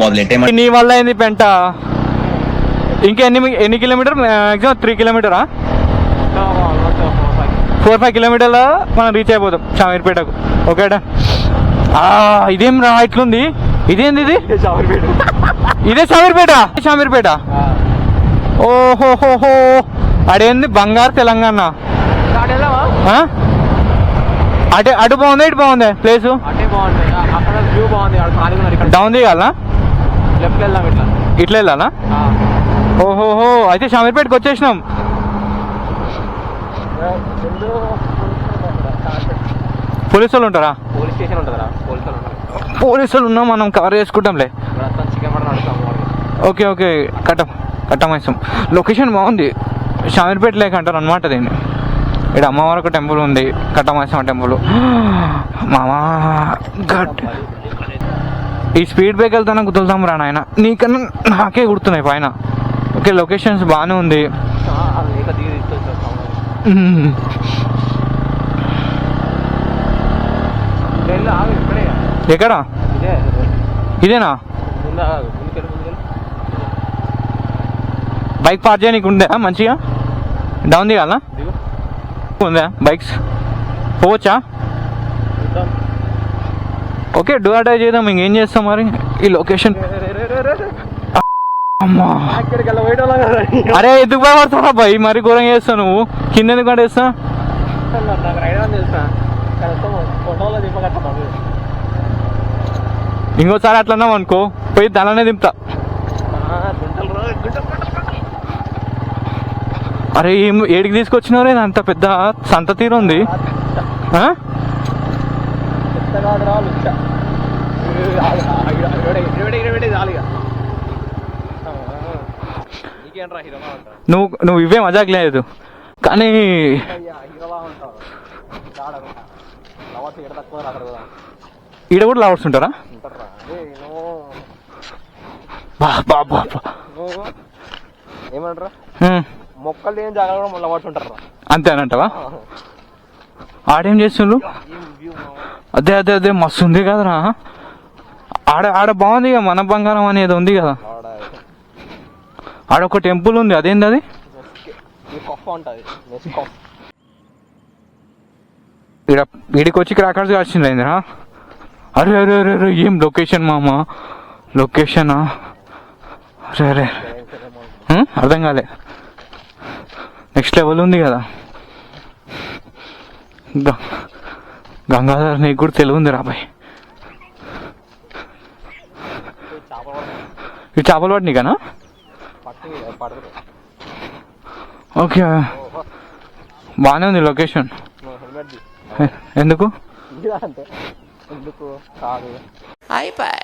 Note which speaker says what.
Speaker 1: మొదలెట్టే.
Speaker 2: నీ వల్ల అయింది పెంట. ఇంకా ఎన్ని కిలోమీటర్? మ్యాక్సిమం 3 కిలోమీటరా? 4-5 కిలోమీటర్ల మనం రీచ్ అయిపోతాం షామీర్పేటకు. ఓకేడా? ఇదేం రా ఇట్లుంది? ఇదేంది ఇది? ఇదే షామీర్పేట. ఓహోహోహో, అడేంది బంగారు తెలంగాణ. అటు బాగుంది, ఇటు బాగుంది ప్లేసు. డౌన్ దిగాలా? ఇట్లా వెళ్ళాలా? ఓహోహో, అయితే షామీర్పేటకి వచ్చేసినాం. పోలీసు వాళ్ళు ఉంటారా? పోలీసు వాళ్ళు ఉన్నాం, మనం కవర్ చేసుకుంటాంలే. ఓకే ఓకే, కట్టమైసాం. లొకేషన్ బాగుంది. షామీర్పేట లేక అంటారు అనమాట దీన్ని. ఇక్కడ అమ్మవారి ఒక టెంపుల్ ఉంది, కట్టమైసమ్మ టెంపుల్. మామా గట్ ఈ స్పీడ్ బ్రేక్ వెళ్తానే గుర్తులుతాం రా నాయన, నీకన్నా నాకే గుర్తున్నాయి పైన. ఓకే, లొకేషన్స్ బాగానే ఉంది. ఎక్కడా? ఇదేనా? బైక్ పార్క్ చేయడానికి ఉందా మంచిగా? డౌన్ దిగాలా? ఉందా బైక్స్? పోవచ్చా? ఓకే, డూ అటాచ్ చేద్దాం. ఇంకేం చేస్తాం మరి ఈ లొకేషన్. అమ్మా, అరే ఎందుకు భయపడతావా బాయ్? మరి ఘోరంగా చేస్తావు నువ్వు. కింద ఎందుకు పడేస్తా? ఇంకోసారి అట్లన్నావు అనుకో, పోయి దానిలోనే దింపుతా. అరే ఏడికి తీసుకొచ్చినవరే? అంత పెద్ద సంత తీరు ఉంది. నువ్వు ఇవే మజాక్ లేదు కానీ ఈడ కూడా లవర్స్ ఉంటారా?
Speaker 3: ఏమంటారా, మొక్కలు ఏం జాగ్రత్త లవర్స్ ఉంటారా?
Speaker 2: అంతేనంటావా? ఆడేం చేస్తుండ్రు? అదే మస్తు ఉంది కదరా. ఆడ బాగుంది కదా, మన బంగారం అనేది ఉంది కదా. ఆడ ఒక టెంపుల్ ఉంది, అదేంది అది? వీడికి వచ్చి క్రాకర్స్ కాల్చింది అయిందిరా. అరే అరే అరే అరే, ఏం లొకేషన్ మామ, లొకేషనా? అరే అరే, అర్థం కాలే. నెక్స్ట్ లెవెల్ ఉంది కదా. గంగాధర్, నీకు కూడా తెలివి ఉంది రాబాయ్. ఈ చేపలు పట్టి నీకనా? ఓకే, బాగానే ఉంది లొకేషన్. ఎందుకు?
Speaker 3: ఎందుకు కాదు అయిపోయి